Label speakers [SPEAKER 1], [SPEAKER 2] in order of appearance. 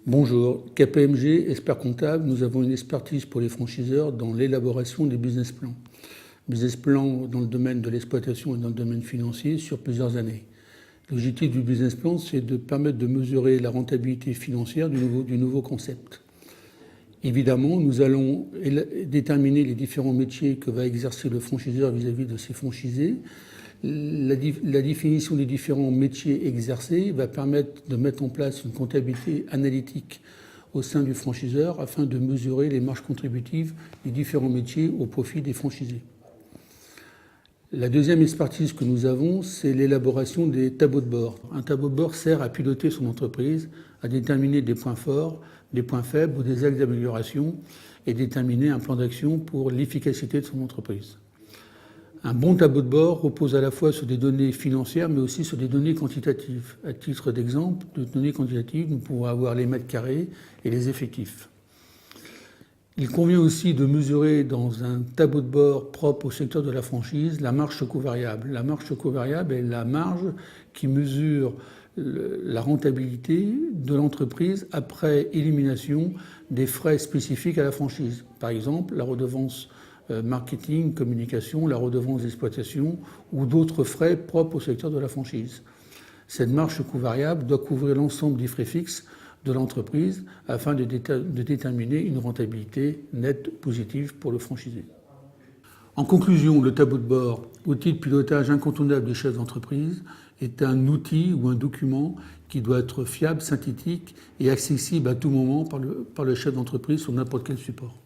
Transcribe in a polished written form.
[SPEAKER 1] Bonjour, KPMG, expert comptable, nous avons une expertise pour les franchiseurs dans l'élaboration des business plans. Business plans dans le domaine de l'exploitation et dans le domaine financier sur plusieurs années. L'objectif du business plan, c'est de permettre de mesurer la rentabilité financière du nouveau concept. Évidemment, nous allons déterminer les différents métiers que va exercer le franchiseur vis-à-vis de ses franchisés. La définition des différents métiers exercés va permettre de mettre en place une comptabilité analytique au sein du franchiseur afin de mesurer les marges contributives des différents métiers au profit des franchisés. La deuxième expertise que nous avons, c'est l'élaboration des tableaux de bord. Un tableau de bord sert à piloter son entreprise, à déterminer des points forts, des points faibles ou des axes d'amélioration et déterminer un plan d'action pour l'efficacité de son entreprise. Un bon tableau de bord repose à la fois sur des données financières mais aussi sur des données quantitatives. À titre d'exemple, de données quantitatives, nous pouvons avoir les mètres carrés et les effectifs. Il convient aussi de mesurer dans un tableau de bord propre au secteur de la franchise la marge secours-variable. La marge secours-variable est la marge qui mesure la rentabilité de l'entreprise après élimination des frais spécifiques à la franchise. Par exemple, la redevance marketing, communication, la redevance d'exploitation ou d'autres frais propres au secteur de la franchise. Cette marge coût-variable doit couvrir l'ensemble des frais fixes de l'entreprise afin de déterminer une rentabilité nette positive pour le franchisé. En conclusion, le tableau de bord, outil de pilotage incontournable des chefs d'entreprise, est un outil ou un document qui doit être fiable, synthétique et accessible à tout moment par le chef d'entreprise sur n'importe quel support.